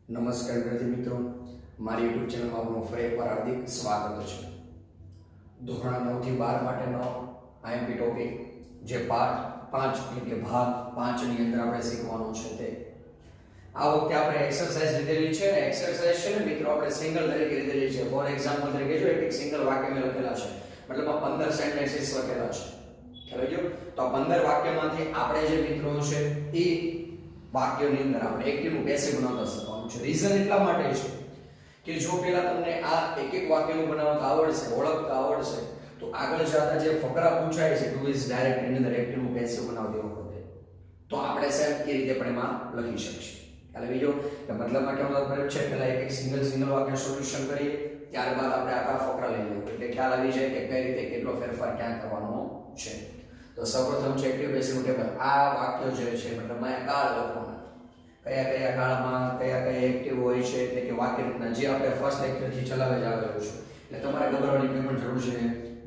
નમસ્કાર વિદ્યાર્થી મિત્રો, મારી યુટ્યુબ ચેનલમાં આપનું ફરી એકવાર હાર્દિક સ્વાગત છે. ધોરણ 9 થી 12 માટેનો આઈએમપી ટોપિક જે પાઠ 5 એટલે કે ભાગ 5 ની અંદર આપણે શીખવાનું છે તે આ વખતે આપણે એક્સરસાઇઝ લીધેલી છે ને એક્સરસાઇઝ છે ને મિત્રો આપણે સિંગલ તરીકે લીધેલી છે. ફોર એક્ઝામ્પલ તરીકે જો એક સિંગલ વાક્ય મેં લખેલા છે, મતલબ 15 સેન્ટેન્સીસ લખેલા છે. ખ્યાલ આવ્યો? તો આ 15 વાક્યમાંથી આપણે જે મિત્રો છે એ વાક્યોની અંદર આપણે એક્ટિવ નું પેસિવ બનાવતા શીખવાનું છે. રીઝન એટલા માટે છે કે જો પહેલા તમને આ એક એક વાક્યનું બનાવતા આવડશે, ઓળખતા આવડશે, તો આગળ જતા જે ફકરા પૂછાય છે ટુ ઇઝ ડાયરેક્ટ એની અંદર એક્ટિવ નું પેસિવ બનાવતી વખતે તો આપણે સેમ એ રીતે પણ એમાં લખી શકીશું. ખ્યાલ આવી ગયો? કે મતલબમાં કેવો મતલબ છે, પહેલા એક એક સિંગલ વાક્ય સોલ્યુશન કરીએ, ત્યારબાદ આપણે આખા ફકરા લઈ લઈએ એટલે ખ્યાલ આવી જાય કે કઈ રીતે કેટલો ફેરફાર ક્યાં કરવાનો છે. તો સૌપ્રથમ છે એક્ટિવ પેસિવ ટેબલ. આ વાક્યો જે છે મતલબ માં કાળ લખવાના, કયા કયા કાળમાં કયા કયા એક્ટિવ હોય છે એટલે કે વાક્યના જે આપણે ફર્સ્ટ લેક્ચર થી ચલાવે જ આવેલું છે એટલે તમારે ગભરાવાની કોઈ પણ જરૂર છે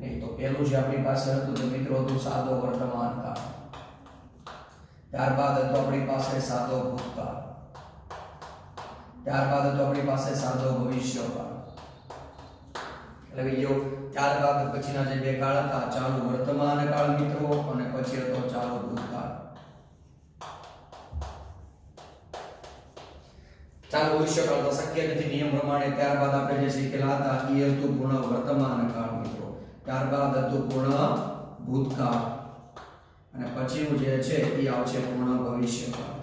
નહીં. તો પહેલું જે આપણી પાસે હતું તો મિત્રો હતું સાદો વર્તમાન કાળ, ત્યારબાદ હતો આપણી પાસે સાદો ભૂતકાળ, ત્યારબાદ હતો આપણી પાસે સાદો ભવિષ્યકાળ, એટલે બીજો ત્યારબાદ પછીના જે બે કાળ હતા ચાલુ વર્તમાન કાળ મિત્રો અને પછી હતો ચાલુ ભૂતકાળ. ચાલુ ભવિષ્યકાળ તો શક્ય નથી નિયમ પ્રમાણે. ત્યારબાદ આપણે જે શીખેલા હતા એ હતું પૂર્ણ વર્તમાન કાળ મિત્રો, ત્યારબાદ હતું પૂર્ણ ભૂતકાળ અને પછીનું જે છે એ આવશે પૂર્ણ ભવિષ્યકાળ.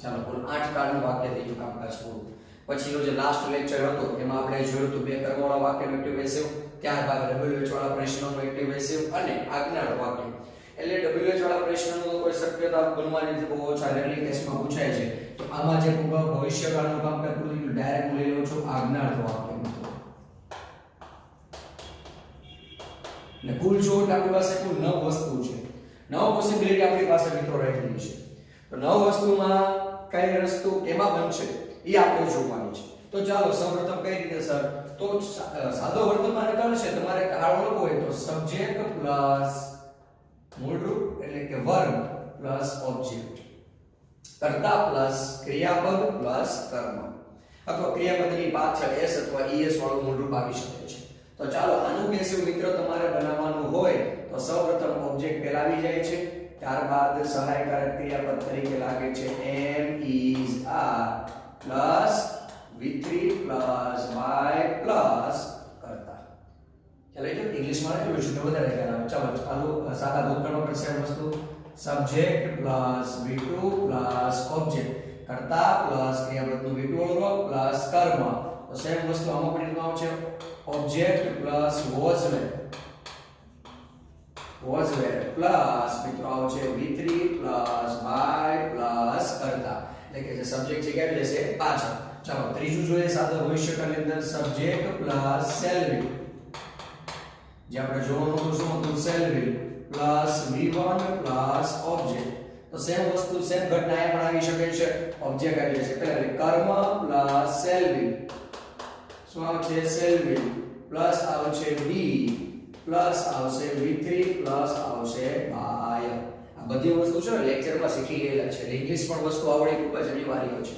ચાલો કુલ 8 કાળનું વાક્ય થઈ ગયું કામકાજ પૂરું. પછીનો જે લાસ્ટ લેક્ચર હતો એમાં આપણે જોયું હતું બે કર્મવાળા વાક્યનું એક્ટિવ પેસિવ, ત્યારબાદ WH વાળા પ્રશ્નોનું એક્ટિવ પેસિવ અને આજ્ઞાળ વાક્ય. એટલે WH વાળા પ્રશ્નનો કોઈ શક્યતા બનવાની નથી, બહુ ઓછા રેલી કેસમાં પૂછાય છે. તો આમાં જે ભવિષ્યકાળનું કામ મેં પૂરું ડાયરેક્ટ લઈ લઉં છું આજ્ઞાળ વાક્ય મિત્રો. ને કુલ જો આપણી પાસે કુલ 9 વસ્તુ છે, 9 પોસિબિલિટી આપણી પાસે મિત્રો રહેલી છે. તો 9 વસ્તુમાં કઈ વસ્તુ એમાં બનશે એ આપણે જોવાની છે. તો ચાલો સૌપ્રથમ કઈ રીતે સર, તો સાદો વર્તમાન કાળ છે, તમારે કાળ ઓળખવો હોય તો સબ્જેક્ટ પ્લસ મૂળરૂપ એટલે કે વર્બ પ્લસ ઓબ્જેક્ટ, કર્તા પ્લસ ક્રિયાપદ પ્લસ કર્મ, અથવા ક્રિયાપદની પાછળ s અથવા es વાળું મૂળરૂપ આવી શકે છે. તો ચાલો આનું પેસિવ મિત્રો તમારે બનાવવાનું હોય તો સૌપ્રથમ ઓબ્જેક્ટ પહેલા આવી જાય છે, ત્યારબાદ સહાયકારક ક્રિયાપદ તરીકે લાગે છે am is are plus v3 plus y plus કર્તા. ચાલો એટલે ઇંગ્લિશમાં લખ્યું છે તો વધારે ખ્યાલ આવે. ચાલો ચાલુ સાદા ભૂતકાળમાં પણ સેમ વસ્તુ subject plus v2 plus object, કર્તા પ્લસ ક્રિયાપદનું v2 વાળું પ્લસ કર્મ. તો સેમ વસ્તુ આમાં પણ એટલું આવશે object plus was were plus મિત્રો આવશે v3 પ્લસ y પ્લસ કર્તા, એટલે કે જે સબ્જેક્ટ છે કે આવી જશે પાછળ. ચાલો ત્રીજું જોઈએ સાદા ભવિષ્યકાળની અંદર સબ્જેક્ટ પ્લસ shall be. જે આપણે જોવાનું હતું શું હતું shall be plus v1 plus object. તો સેમ વસ્તુ સેમ ઘટના એ પણ આવી શકે છે, ઓબ્જેક્ટ આવી જશે પહેલા કર્મ પ્લસ shall be, શું આવશે shall be પ્લસ આવશે be પ્લસ આવશે v3 પ્લસ આવશે by. આ બધી વસ્તુ છે લેક્ચરમાં શીખી ગયેલા છે, ઇંગ્લિશ પણ વસ્તુ આવડે ખૂબ જ અનિવાર્ય છે.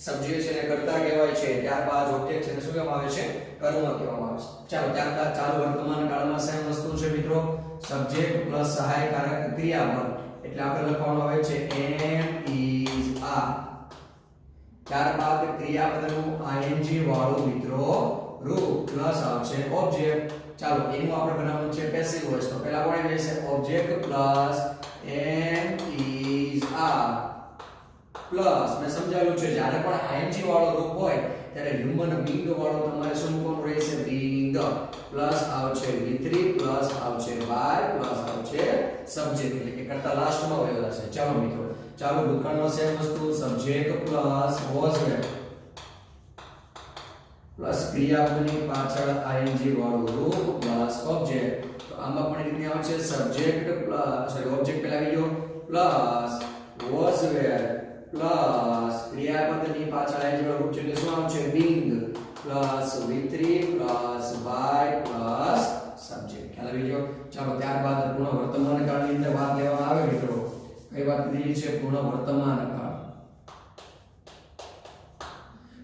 સબ્જેક્ટ છે ને કર્તા કહેવાય છે, ત્યારબાદ ઓબ્જેક્ટ છે ને શું કહેવામાં આવે છે કર્મ કહેવામાં આવે છે. ચાલો ત્યારબાદ ચાલુ વર્તમાન કાળમાં સેમ વસ્તુ છે મિત્રો સબ્જેક્ટ પ્લસ સહાયકારક ક્રિયાપદ, એટલે આપણે લખવાનું આવે છે am is are, ત્યારબાદ ક્રિયાપદનું ing વાળું મિત્રો રૂપ પ્લસ આવશે ઓબ્જેક્ટ. ચાલો એનું આપણે બનાવવાનું છે પેસિવ વોઇસ. તો પહેલા કોણ આવી જશે object plus am is are plus મેં સમજાવ્યું છે જ્યારે પણ ing વાળો રૂપ હોય ત્યારે હ્યુમન બીંગ વાળો તમારે શું મૂકવાનું રહેશે બીંગ, પ્લસ આવશે v3 પ્લસ આવશે y પ્લસ આવશે સબ્જેક્ટ, એટલે કે કરતા લાસ્ટમાં આવેલા છે. ચાલો મિત્રો ચાલો ભૂતકાળનો સેમ વસ્તુ subject plus was were plus ક્રિયાપદની પાછળ ing વાળું રૂપ પ્લસ ઓબ્જેક્ટ. તો આમાં પણ રીતે આવશે સબ્જેક્ટ પ્લસ ઓબ્જેક્ટ પહેલા આવી ગયો પ્લસ was were પ્લસ ક્રિયાપદની પાછળ ing વાળું રૂપ છે એટલે શું આવશે being plus v3 plus y plus subject. ખ્યાલ આવી ગયો? ચાલો ત્યારબાદ પૂર્ણ વર્તમાન કાળની અંદર વાત લેવામાં આવે મિત્રો. કઈ વાત કીધી છે પૂર્ણ વર્તમાન કાળ.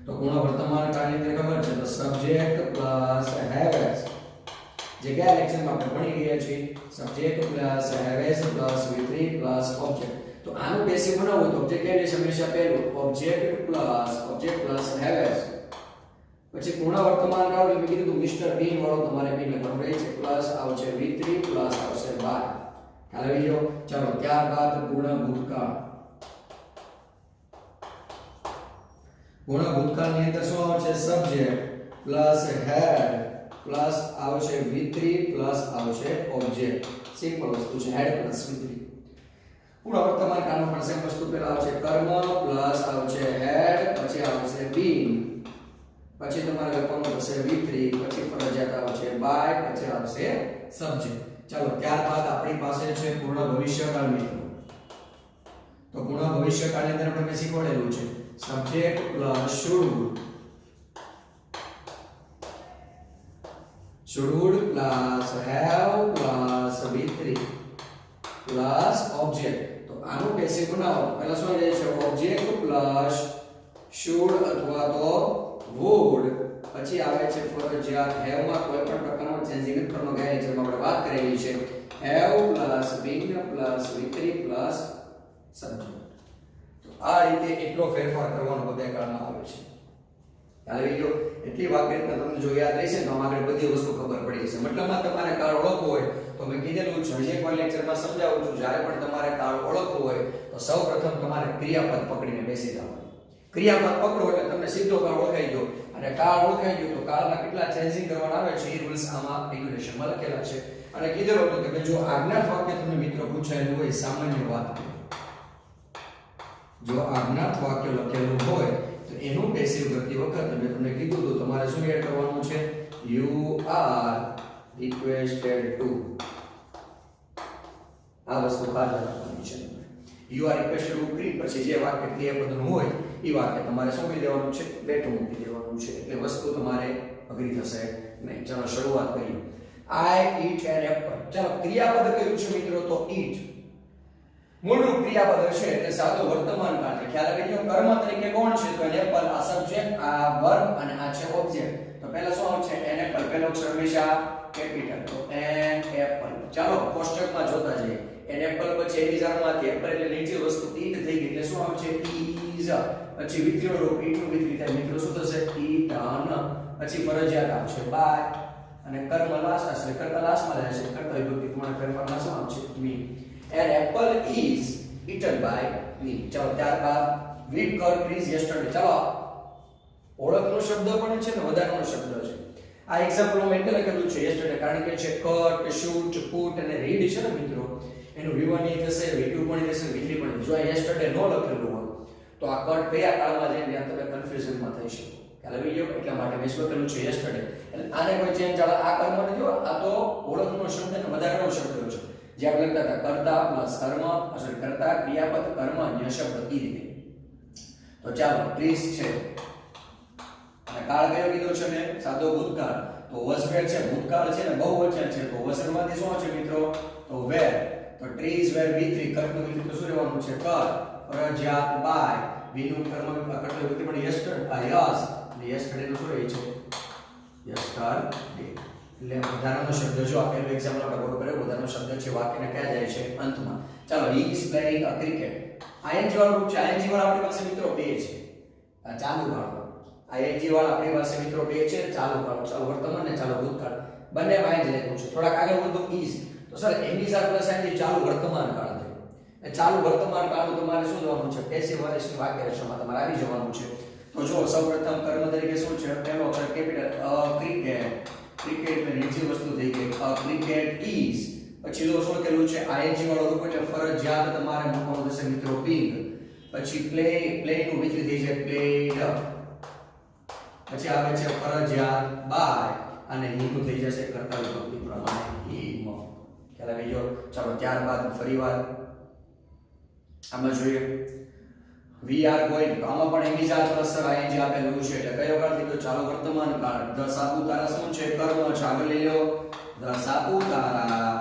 તો પૂર્ણ વર્તમાન કાળની અંદર ખબર છે તો સબ્જેક્ટ પ્લસ હેવેસ જે ગયા લેક્ચરમાં આપણે ભણી ગયા છીએ subject plus haves plus V3 plus object તો આનું બેસિક બનાવવું તો ઓબ્જેક્ટ એટલે હંમેશા પહેલું ઓબ્જેક્ટ પ્લસ હેવેસ પછી પૂર્ણ વર્તમાન કાળ એટલે મેં કીધું મિસ્ટર બીન વાળો તમારે બીન લખવાનું રહે છે પ્લસ આવશે V3 પ્લસ આવશે બાય ખ્યાલ આવી ગયો ચાલો ત્યારબાદ પૂર્ણ ભૂતકાળ ની અંદર શું આવશે સબ્જેક્ટ પ્લસ હેડ પ્લસ આવશે V3 પ્લસ આવશે ઓબ્જેક્ટ સિમ્પલ વસ્તુ છે હેડ પ્લસ V3 પૂર્ણ વર્તમાન કાળમાં પણ સેમ વસ્તુ પહેલા આવશે કર્મ પ્લસ આવશે હેડ પછી આવશે બીન પછી તમારે લખવાનું થશે V3 પછી ફરજિયાત આવશે બાય પછી આવશે સબ્જેક્ટ ચાલો ત્યારબાદ આપણી પાસે છે પૂર્ણ ભવિષ્યકાળ મિત્રો તો પૂર્ણ ભવિષ્યકાળની અંદર આપણે શીખવાડેલું છે subject plus should plus have plus V3 plus object તો આનું બેસિક બનાવો પહેલા શું રહે છે object plus should અથવા તો would પછી આવે છે ફરજિયાત have માં કોઈ પણ પ્રકારનો ચેન્જિંગ નથી કરવાનો ગયા લેક્ચરમાં આપણે વાત કરેલી છે have plus been plus V3 plus subject આ રીતે એટલો ફેરફાર કરવાનો બધા કાળમાં આવે છે ખ્યાલ આવી ગયો એટલી વાક્યરચના તમને જો યાદ રહેશે તો આગળ બધી વસ્તુ ખબર પડી જશે મતલબમાં તમારે કાળ ઓળખવો હોય તો મેં કીધેલું છે હજી એકવાર લેક્ચરમાં સમજાવું છું જ્યારે પણ તમારે કાળ ઓળખવો હોય તો સૌપ્રથમ તમારે ક્રિયાપદ પકડીને બેસી જવાનું ક્રિયાપદ પકડો એટલે તમને સીધો કાળ ઓળખાઈ ગયો અને કાળ ઓળખાઈ ગયો તો કાળમાં કેટલા ચેન્જિંગ કરવાના આવે છે એ રૂલ્સ આમાં રેગ્યુલેશનમાં લખેલા છે અને કીધેલું હતું કે જો આજ્ઞાત વાક્ય તમને મિત્રો પૂછાયેલું હોય સામાન્ય વાત જો આજ્ઞાત વાક્ય લખેલું હોય તો એનું પેસિવ કરતી વખતે મેં તમને કીધું તો તમારે શું એડ કરવાનું છે યુ આર રિક્વેસ્ટેડ ટુ આ વસ્તુ ખાસ રાખવાની છે you are requested to create પછી જે વાક્ય ક્રિયાપદનું હોય એ વાક્ય તમારે શું કરી દેવાનું છે બેઠું મૂકી દેવાનું છે એટલે વસ્તુ તમારે અઘરી થશે નહીં ચાલો શરૂઆત કરીએ આઈ ઈટ એન એપલ ચાલો ક્રિયાપદ કયું છે મિત્રો તો ઈટ મૂળરૂપ ક્રિયાપદ છે એટલે સાદો વર્તમાન કાળ છે ખ્યાલ આવી ગયો કર્મ તરીકે કોણ છે તો એપલ આ સબ્જેક્ટ આ વર્બ અને આ છે ઓબ્જેક્ટ તો પહેલા શું આવશે એન એપલ પહેલો અક્ષર હંમેશા કેપિટલ તો એન એપલ ચાલો કોષ્ટકમાં જોતા જઈએ એન એપલ પછી એલિઝારમાંથી એપલ એટલે નીચે વસ્તુ ઈટ થઈ ગઈ એટલે શું આવશે ઈઝ પછી વિત્રીય રૂપ ઈટનું વિત્રી થાય મિત્રો શું થશે ઈટન પછી ફરજિયાત આવશે બાય અને કર્મ લાસ્ટ હશે કર્તા લાસ્ટમાં રહેશે કર્તા વિભક્તિ તમારા ફેરફારમાં શું આવશે મી An apple is eaten by me. ચાલો ત્યારબાદ we cut trees yesterday. ચાલો ઓળખનો શબ્દ પણ છે ને વધારાનો શબ્દ છે. આ એક્ઝામ્પલ મેં એટલે લખેલું છે yesterday કારણ કે છે cut, shoot, put અને read છે ને મિત્રો. એનું V1 એ થશે, V2 પણ થશે, V3 પણ. જો આ yesterday નો લખેલું હોય તો આ cut કયા કાળમાં જાય ત્યાં તમે કન્ફ્યુઝનમાં થઈ શકો. ખ્યાલ આવી ગયો એટલા માટે મેં શું લખેલું છે yesterday. એટલે આને કોઈ ચેન્જ ચાલે આ કર્મ નથી જો આ તો ઓળખનો શબ્દ અને વધારાનો શબ્દ છે. જે આપણે લખતા હતા કર્તા પ્લસ કર્મ અસર કર્તા ક્રિયાપદ કર્મ અન્ય શબ્દ એ રીતે તો ચાલો 30 છે અને કાળ કયો કીધો છે મેં સાદો ભૂતકાળ તો was were છે ભૂતકાળ છે ને બહુવચન છે તો વસનમાંથી શું છે મિત્રો તો were તો trees were V3 કર્મનું વિકલ્પ તો શું રહેવાનું છે કર ફરજિયાત by વિનું કર્મ કરતો વિકલ્પ પણ yesterday યસ અને yesterday નું શું રહે છે yesterday એટલે વધારાનો શબ્દ જો આપેલું એક્ઝામ્પલ આપણે બોર્ડ પર વધારાનો શબ્દ છે વાક્યને ક્યાં જાય છે અંતમાં ચાલો he is playing a cricket ing વાળું રૂપ છે ing વાળા આપણી પાસે મિત્રો બે છે આ ચાલુ વાળો ing વાળા આપણી પાસે મિત્રો બે છે ચાલુ વાળો ચાલુ વર્તમાન ને ચાલુ ભૂતકાળ બંને માં જ લખ્યું છે થોડાક આગળ વધુ is તો સર is પ્લસ ing ચાલુ વર્તમાન કાળ છે એ ચાલુ વર્તમાન કાળનું તમારે શું જોવાનું છે પેસિવ વોઇસની વાક્ય રચનામાં તમારે આવી જવાનું છે તો જો સૌપ્રથમ કર્મ તરીકે શું છે પહેલો અક્ષર કેપિટલ ક્રિકેટ ક્રિકેટ એટલે નીચી વસ્તુ થઈ ગઈ ક્રિકેટ ઇઝ પછી જો શું લખેલું છે ing વાળો રૂપ એટલે ફરજિયાત તમારે મૂકવાનું થશે મિત્રો being પછી પ્લે નું વિકલ્પ થઈ જાય played પછી આવે છે ફરજિયાત બાય અને નું થઈ જશે કર્તા વિભક્તિ પ્રમાણે him ખ્યાલ આવી ગયો ચાલો ત્યારબાદ ફરીવાર આમાં જોઈએ we are going તો આમાં પણ ઇમિજાત પ્લસ ing આપેલું છે એટલે કયો કાળ થઈ ગયો ચાલુ વર્તમાન કાળ ધ સાપુતારા શું છે કર્મ છે આગળ લઈ લો ધ સાપુતારા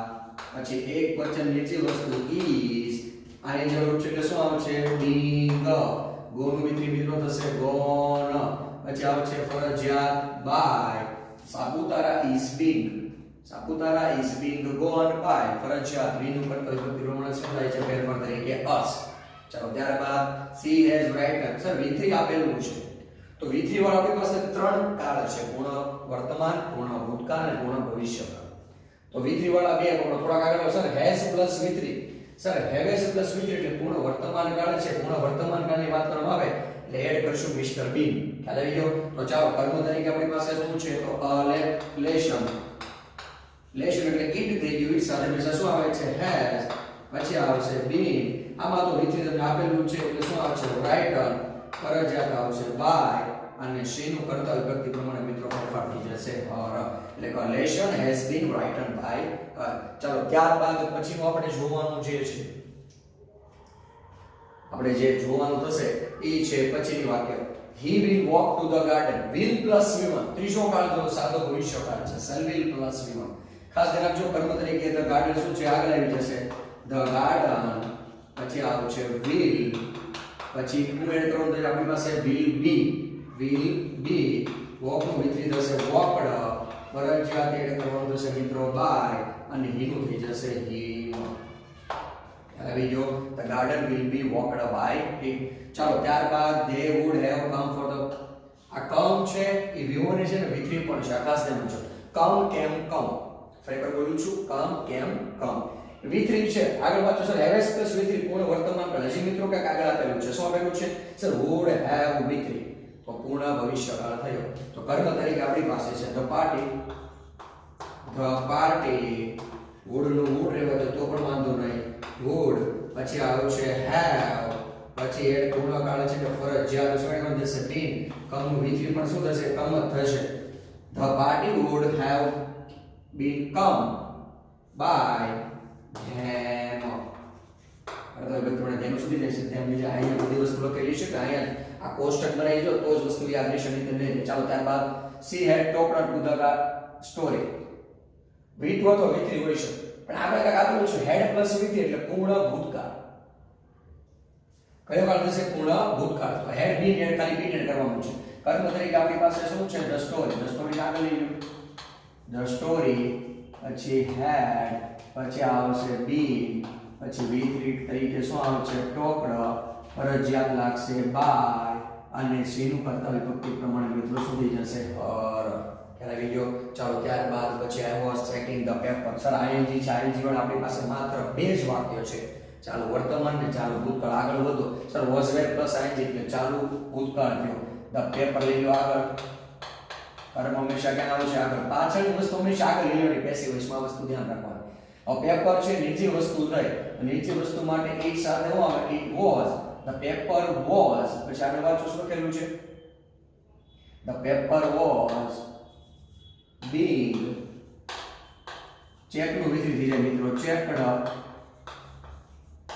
પછી એક વચન નીચી વસ્તુ is ing રૂપ છે એટલે શું આવશે being ગો નું વિતરી મિત્રો થશે gone પછી આવે છે ફરજિયાત by Saputara is being gone by ફરજિયાત બી નું કર્તવ્ય વિભક્તિ પ્રમાણે શું થાય છે ફેરફાર તરીકે અસ. ચાલો ત્યારબાદ she has written. Sir V3 આપેલું છે તો V3 વાળા આપણી પાસે ત્રણ કાળ છે પૂર્ણ વર્તમાન પૂર્ણ ભૂતકાળ અને પૂર્ણ ભવિષ્યકાળ. તો V3 વાળા બે થોડાક આગળ sir has plus V3. Sir has plus V3 એટલે પૂર્ણ વર્તમાન કાળ છે. પૂર્ણ વર્તમાન કાળની વાત કરવામાં આવે એટલે એડ કરશું મિસ્ટર બીન. ખ્યાલ આવી ગયો? તો ચાલો કર્મ તરીકે આપણી પાસે શું છે તો લેશન એટલે ઈટ થઈ ગયું. ઈટ સાથે બીજા શું આવે છે હેઝ, પછી આવશે બીન. આમાં તો V3 તમને આપેલું છે એટલે શું આવશે રાઇટન, ફરજિયાત આવશે બાય અને સી નું કર્તવ્ય વિભક્તિ પ્રમાણે મિત્રો ફેરફાર થઈ જશે ઓર. એટલે કે lesson has been written by. ચાલો ત્યારબાદ પછીનું આપણે જોવાનું જે છે આપણે જે જોવાનું થશે એ છે પછીની વાક્ય he will walk to the garden. will plus v1 ત્રીજો કાળ જો સાદો ભવિષ્યકાળ છે. shall will plus v1 ખાસ ધ્યાન રાખજો. કર્મ તરીકે the garden શું છે આગળ આવી જશે the garden, પછી આવશે will, પછી હું એડ કરું તો આપણી પાસે will be walk નું V3 થશે walked, ફરજિયાત એડ કરવાનું થશે મિત્રો by અને he નું થઈ જશે him. આવી ગયો the garden will be walked by him. ચાલો ત્યારબાદ they would have come for the આ come છે એ V1 છે ને V3 પણ છે. ખાસ ધ્યાન રાખજો. come came come ફરી એકવાર બોલું છું come came come. V3 છે આગળ પાછું સર have plus V3 પૂર્ણ વર્તમાન કાળ. હજી મિત્રો કે આગળ આપેલું છે શું આપેલું છે સર would have V3 તો પૂર્ણ ભવિષ્યકાળ થયો. તો કર્મ તરીકે આપણી પાસે છે the party would નું would રહેવા દો તો પણ વાંધો નહીં would, પછી આવ્યું છે have, પછી એડ પૂર્ણ કાળ છે કે ફરજિયાત શું એમાં થશે been. come નું V3 પણ શું થશે come જ થશે. the party would have been come by them. અર્થ વિભક્તિ તેમ સુધી રહેશે તેમ બીજે અહીંયા બધી વસ્તુ લખેલી છે કે અહીંયા આ કોષ્ટક બનાવી જો તો જ વસ્તુ યાદ રહેશે નહીં તો નહીં. ચાલો ત્યારબાદ she had talked to the story. V2 તો V3 હોય છે પણ આપણે કાક આપેલું છે had plus V3 એટલે પૂર્ણ ભૂતકાળ. કયો કાળ થશે પૂર્ણ ભૂતકાળ. તો had been એડ ખાલી been એડ કરવાનું છે. કર્મ તરીકે આપણી પાસે શું છે the story આગળ લઈ લો the story, પછી had, પછી આવશે been, પછી V3 તરીકે શું આવશે talked, ફરજિયાત લાગશે by અને સી નું કર્તવ્ય વિભક્તિ પ્રમાણે મિત્રો શું થઈ જશે or. ખ્યાલ આવી ગયો? ચાલો ત્યારબાદ પછી I was checking the paper. Sir ing છે. ing વડે આપણી પાસે માત્ર બે જ વાક્યો છે. ચાલુ વર્તમાન ને ચાલુ ભૂતકાળ. આગળ વધો sir was were plus ing એટલે ચાલુ ભૂતકાળ થયો. the paper લઈ લો આગળ. કર્મ હંમેશા ક્યાં આવે છે આગળ. પાછળની વસ્તુ હંમેશા આગળ લઈ લેવાની. પેસિવ વોઇસમાં વસ્તુ ધ્યાન રાખવાની. હવે પેપર છે નીચી વસ્તુ થઈ. નીચી વસ્તુ માટે it સાથે શું આવે it was. the paper was, પછી આગળ વાંચો શું લખેલું છે the paper was being check નું વિધિ થઈ જાય મિત્રો ચેકડ,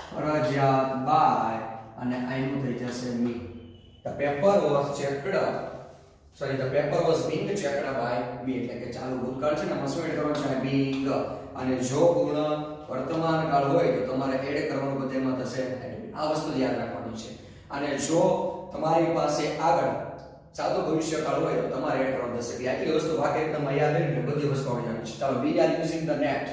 ફરજિયાત બાય અને આઈ નું થઈ જશે મી. the paper was checked being checked by me એટલે કે ચાલુ ભૂતકાળ છે ને મસું એડ કરવાનું છે being. અને જો પૂર્ણ વર્તમાન કાળ હોય તો તમારે એડ કરવાનું બધામાં થશે આ વસ્તુ યાદ રાખવાની છે. અને જો તમારી પાસે આગળ સાદો ભવિષ્યકાળ હોય તો તમારે એડ કરવાનું થશે. આટલી વસ્તુ વાક્ય એકદમ યાદ રહે એટલે બધી વસ્તુ આવડી જાય છે. ચાલો we are using the net.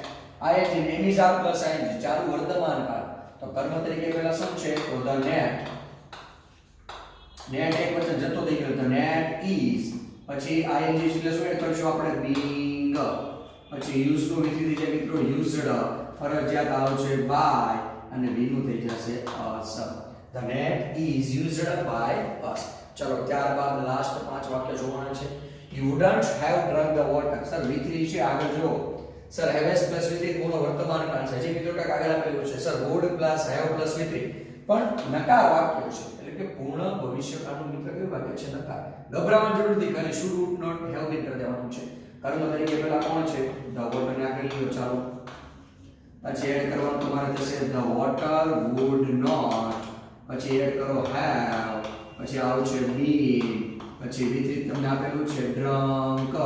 ing name is are plus ing ચાલુ વર્તમાન કાળ. તો કર્મ તરીકે પહેલા શું છે તો the net એક વચન જતો થઈ ગયો the net is, પછી ing એટલે શું એડ કરશું આપણે being, પછી used to વિધિ થઈ જાય મિત્રો used, ફરજિયાત આવશે by અને we નું થઈ જશે us. the net is used by us. ચલો ત્યારબાદ લાસ્ટ 5 વાક્ય જોવાના છે. you wouldn't have drunk the water. Sir V3 છે આગળ જો સર have plus V3 પૂર્ણ વર્તમાન કાળ છે. જે મિત્રો કાક આગળ આપેલું છે sir would plus have plus V3 પણ નકાર વાક્ય છે એટલે કે પૂર્ણ ભવિષ્યકાળનું મિત્ર કયું વાક્ય છે નકાર. ગભરાવાની જરૂર નથી ખાલી should would not have been કરી દેવાનું છે. કર્મ તરીકે પહેલા કોણ છે the water ને આગળ લ્યો. ચાલો પછી એડ કરવાનું તમારે થશે the water would not, પછી એડ કરો have, પછી આવશે been, પછી V3 તમને આપેલું છે drunk,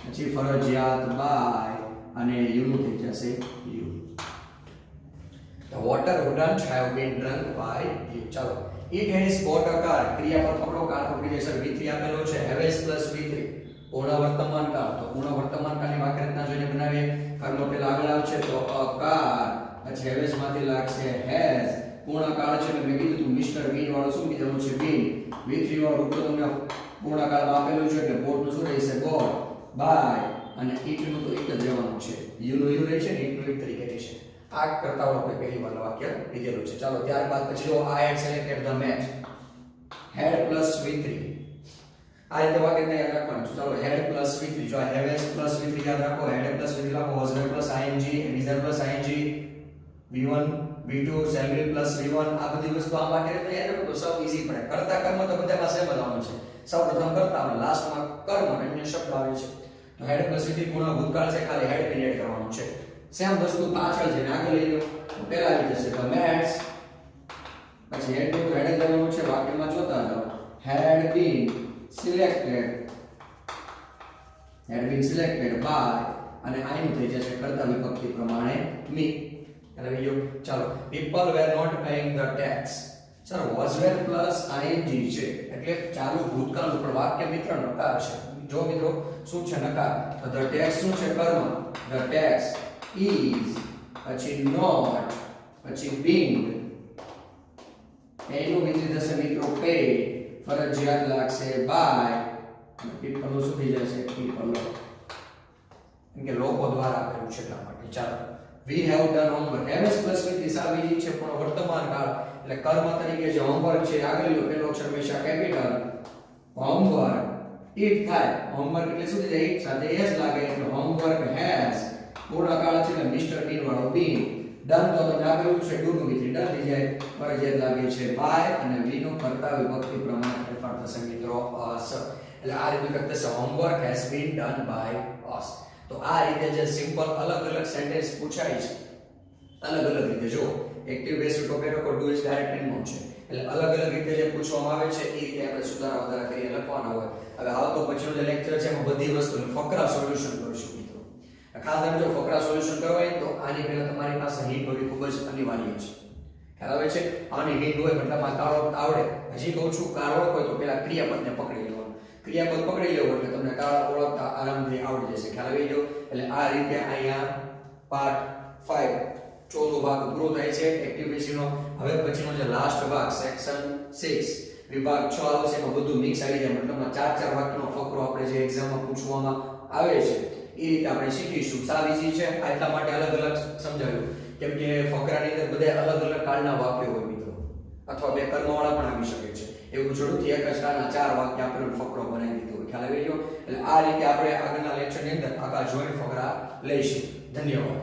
પછી ફરજિયાત by અને you નું થઈ જશે you. the water wouldn't have been drunk by you. ચાલો It has bought a car. ક્રિયાપદ પકડો, કાર પકડી જશે. V3 આપેલો છે. Has plus V3. પૂર્ણ વર્તમાન કાળ. તો પૂર્ણ વર્તમાન કાળની વાક્ય રચના જોઈને બનાવીએ. કર્મ પહેલા આગળ આવશે તો a car. પછી has માંથી લાગશે has. પૂર્ણ કાળ છે એટલે મેં કીધું તું મિસ્ટર બીન વાળો શું કીધું છે બીન. V3 વાળું રૂપ તો તમને પૂર્ણ કાળમાં આપેલું છે એટલે બોટ નું શું રહેશે બોટ. બાય અને it નું તો એક જ રહેવાનું છે. you નું you રહેશે ને it નું it તરીકે રહેશે. આ કરતા આપણે પહેલી વાર વાક્ય લીધેલું છે. ચાલો ત્યારબાદ પછી જો I had selected the match. had plus V3. આ રીતે વાક્યને યાદ રાખવાનું છે. ચાલો had plus V3 જો have plus V3 યાદ રાખો. had plus V3 લખો. was there plus ing and is there plus ing V1 V2 shall be plus V1 આ બધી વસ્તુ આ વાક્ય રીતે યાદ રાખો તો સૌ ઈઝી પડે. કરતા કર્મ તો બધામાં સેમ જ આવવાનું છે. સૌપ્રથમ કરતા અને લાસ્ટમાં કર્મ અન્ય શબ્દ આવે છે. તો had plus V3 પૂર્ણ ભૂતકાળ છે, ખાલી had ને એડ કરવાનું છે. સેમ વસ્તુ પાછળ જઈને આગળ લઈ લો તો પહેલા આવી જશે the match. પછી had નું had લેવાનું છે. વાક્યમાં જોતા જાઓ. had been selected by અને I નું થઈ જશે કર્તા વિભક્તિ પ્રમાણે me. એટલે બીજો ચાલો people were not paying the tax. ચાલો was were plus ing છે એટલે ચાલુ ભૂતકાળ ઉપર વાક્ય મિત્ર નકાર છે. જો મિત્રો શું છે નકાર તો the tax શું છે કર્મ. the tax is પછી not પછી being એનું વિધેય થશે મિત્રો pay ફરજિયાત લાગશે by people નું શું થઈ જશે people કેમ કે લોકો દ્વારા આપેલું છે એટલા માટે. ચાલો we have done homework. has plus with સાબિતી છે પણ વર્તમાન કાળ એટલે કર્મ તરીકે જે હોમવર્ક છે આગળ લો પેલો અક્ષર હંમેશા કેપિટલ હોમવર્ક it થાય. હોમવર્ક એટલે શું થઈ જાય it સાથે s લાગે એટલે હોમવર્ક has પૂર્ણ કાળ છે એટલે મિસ્ટર બીન વાળો બીન. ડન તો તમને આપેલું છે ડુ નું વિધેય ડન થઈ જાય ફરજિયાત લાગે છે બાય અને વી નું કર્તા વિભક્તિ પ્રમાણે ફેરફાર થશે મિત્રો us. એટલે આ રીતે કરતે છે homework has been done by us. તો આ રીતે જે સિમ્પલ અલગ અલગ સેન્ટેન્સ પૂછાય છે અલગ અલગ રીતે જો એક્ટિવ બેઝ ટોપિક કો ડુ ઇઝ ડાયરેક્ટ ઇન છે એટલે અલગ અલગ રીતે જે પૂછવામાં આવે છે એ રીતે આપણે સુધારા વધારા કરીને લખવાના હોય. હવે આવતો પછીનો જે લેક્ચર છે એમાં બધી વસ્તુનું ફકરા સોલ્યુશન કરીશું મિત્રો. ખાસ કરીને જો ફકરા સોલ્યુશન કરવા હોય તો આની પહેલા તમારી પાસે હિન્ટ હોવી ખૂબ જ અનિવાર્ય છે. ખ્યાલ આવે છે આની હિન્ટ હોય મતલબ કાળો આવડે. હજી કહું છું કાળો હોય તો પેલા ક્રિયાપદને પકડી લેવાનું. ક્રિયાપદ પકડી લેવો એટલે તમને કાળ ઓળખતા આરામથી આવડી જશે. ખ્યાલ આવી ગયો. એટલે આ રીતે અહીંયા પાર્ટ 5 ચોથો ભાગ પૂરો થાય છે એક્ટિવિટીનો. હવે પછીનો જે લાસ્ટ ભાગ સેક્શન 6 વિભાગ 6 આવશે એમાં બધું મિક્સ આવી જાય. મતલબ 4 વાક્યનો ફકરો આપણે જે એક્ઝામમાં પૂછવામાં આવે છે એ રીતે આપણે શીખીશું. સાવ ઈઝી છે એટલા માટે અલગ અલગ સમજાવ્યું કેમ કે ફકરાની અંદર બધા અલગ અલગ કાળના વાક્યો હોય મિત્રો અથવા બે કર્મવાળા પણ આવી શકે છે. એવું જરૂરથી એક જ કાળના 4 વાક્ય આપણે ફકરો બનાવી દીધો હોય. ખ્યાલ આવી ગયો. એટલે આ રીતે આપણે આગળના લેક્ચરની અંદર આખા જોઈન્ટ ફકરા લઈશું. ધન્યવાદ.